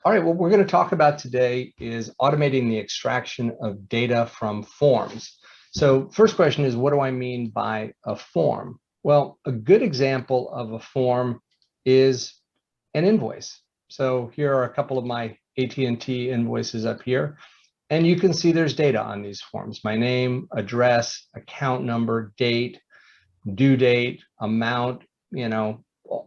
All right, what we're going to talk about today is automating the extraction of data from forms. So first question is, what do I mean by a form? Well, a good example of a form is an invoice. So here are a couple of my AT&T invoices up here, and you can see there's data on these forms: my name, address, account number, date, due date, amount,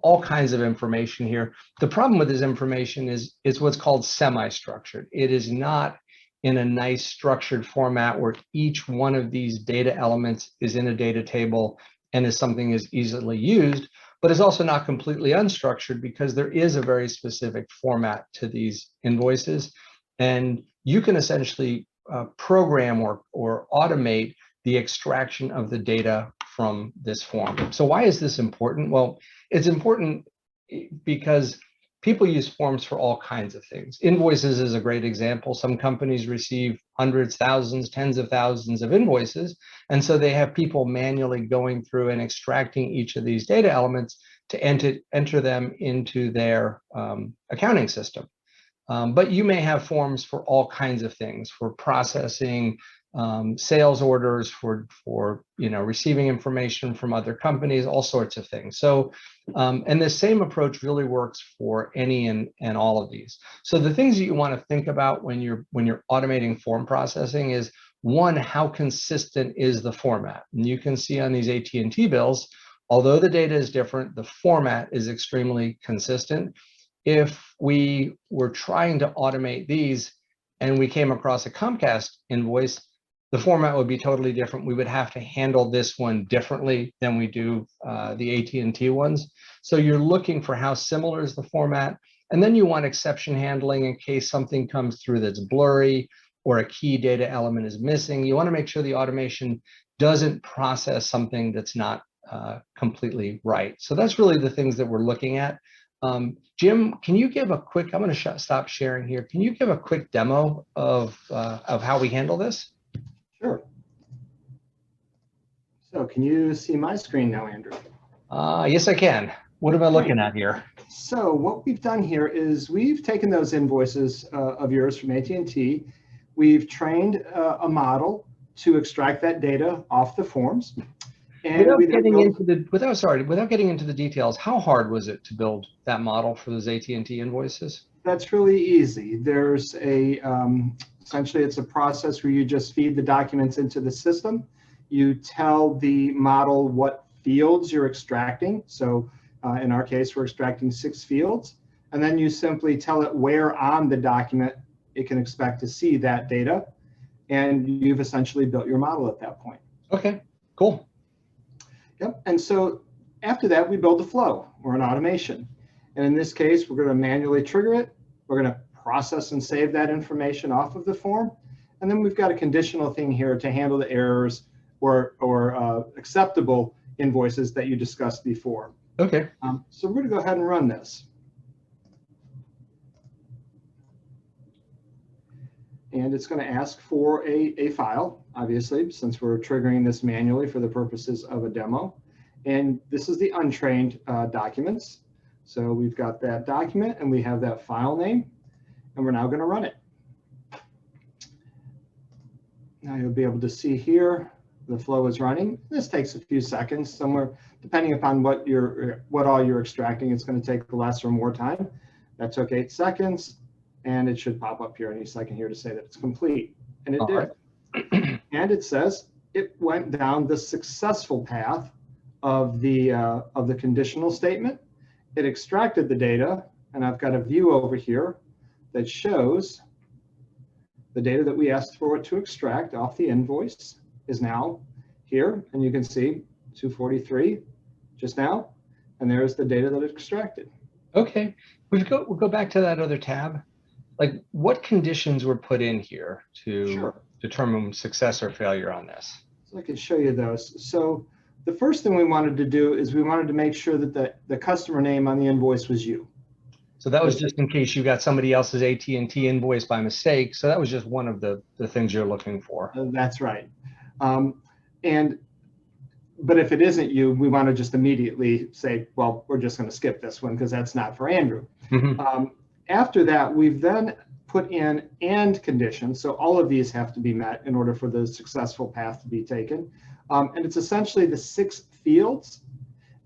all kinds of information here. The problem with this information is it's what's called semi-structured. It is not in a nice structured format where each one of these data elements is in a data table and is something is easily used, but it's also not completely unstructured because there is a very specific format to these invoices. And you can essentially program or automate the extraction of the data from this form. So why is this important? Well, it's important because people use forms for all kinds of things. Invoices is a great example. Some companies receive hundreds, thousands, tens of thousands of invoices. And so they have people manually going through and extracting each of these data elements to enter them into their accounting system. But you may have forms for all kinds of things, for processing sales orders, for receiving information from other companies, all sorts of things. So, and the same approach really works for any and all of these. So the things that you want to think about when you're automating form processing is, one, how consistent is the format? And you can see on these AT&T bills, although the data is different, the format is extremely consistent. If we were trying to automate these and we came across a Comcast invoice, the format would be totally different. We would have to handle this one differently than we do the AT&T ones. So you're looking for how similar is the format, and then you want exception handling in case something comes through that's blurry or a key data element is missing. You want to make sure the automation doesn't process something that's not completely right. So that's really the things that we're looking at. Jim, can you give a quick, I'm going to stop sharing here. Can you give a quick demo of how we handle this? Sure. So can you see my screen now, Andrew? Yes, I can. What am I looking at here? So what we've done here is we've taken those invoices of yours from AT&T. We've trained a model to extract that data off the forms. And without getting into the details, how hard was it to build that model for those AT&T invoices? That's really easy. There's a essentially it's a process where you just feed the documents into the system. You tell the model what fields you're extracting. So in our case, we're extracting 6 fields, and then you simply tell it where on the document it can expect to see that data, and you've essentially built your model at that point. Okay, cool. Yep. And so after that, we build the flow or an automation. And in this case, we're going to manually trigger it. We're going to process and save that information off of the form. And then we've got a conditional thing here to handle the errors or acceptable invoices that you discussed before. Okay. So we're going to go ahead and run this. And it's going to ask for a file, obviously, since we're triggering this manually for the purposes of a demo. And this is the untrained documents. So we've got that document and we have that file name, and we're now going to run it. Now you'll be able to see here the flow is running. This takes a few seconds, somewhere depending upon what all you're extracting. It's going to take less or more time. That took 8 seconds. And it should pop up here any second here to say that it's complete. And it did. Right. And it says it went down the successful path of the conditional statement. It extracted the data, and I've got a view over here that shows the data that we asked for it to extract off the invoice is now here. And you can see 243 just now, and there's the data that it extracted. Okay, we'll go back to that other tab. Like, what conditions were put in here to determine success or failure on this? So I can show you those. So the first thing we wanted to do is we wanted to make sure that the customer name on the invoice was you. So that was just in case you got somebody else's AT&T invoice by mistake. So that was just one of the things you're looking for. That's right. But if it isn't you, we want to just immediately say, well, we're just going to skip this one because that's not for Andrew. after that, we've then put in and conditions. So all of these have to be met in order for the successful path to be taken. And it's essentially the 6 fields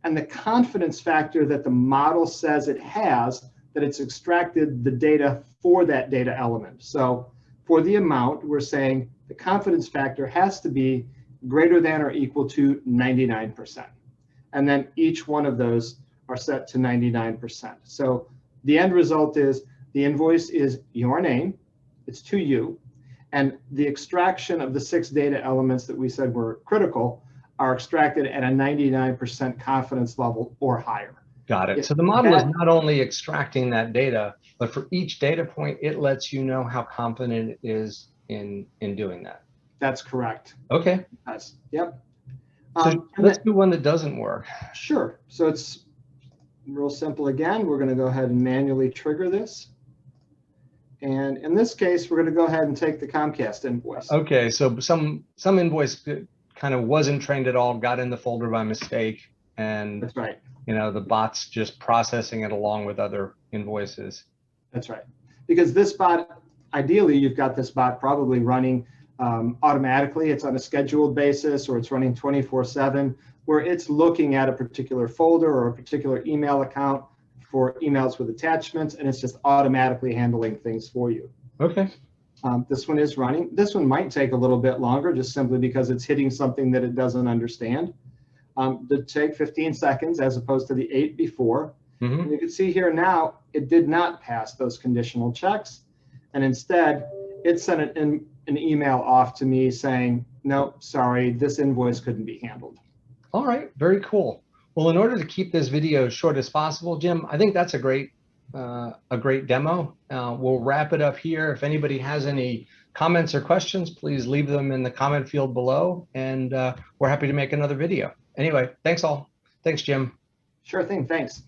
and the confidence factor that the model says it has, that it's extracted the data for that data element. So for the amount, we're saying the confidence factor has to be greater than or equal to 99%. And then each one of those are set to 99%. So the end result is the invoice is your name, it's to you, and the extraction of the 6 data elements that we said were critical are extracted at a 99% confidence level or higher. Got it. So the model is not only extracting that data, but for each data point, it lets you know how confident it is in doing that. That's correct. Okay. Yes. Yep. So let's do one that doesn't work. Sure. So it's real simple again. We're going to go ahead and manually trigger this. And in this case, we're going to go ahead and take the Comcast invoice. Okay. So some invoice kind of wasn't trained at all, got in the folder by mistake. And that's right. You know, the bot's just processing it along with other invoices. That's right. Because this bot, ideally, you've got this bot probably running automatically. It's on a scheduled basis, or it's running 24/7, where it's looking at a particular folder or a particular email account for emails with attachments, and it's just automatically handling things for you. Okay. This one is running. This one might take a little bit longer, just simply because it's hitting something that it doesn't understand. To take 15 seconds as opposed to the 8 before. Mm-hmm. And you can see here now, it did not pass those conditional checks. And instead, it sent an email off to me saying, no, sorry, this invoice couldn't be handled. All right, very cool. Well, in order to keep this video as short as possible, Jim, I think that's a great demo. We'll wrap it up here. If anybody has any comments or questions, please leave them in the comment field below, and we're happy to make another video. Anyway, thanks all. Thanks, Jim. Sure thing. Thanks.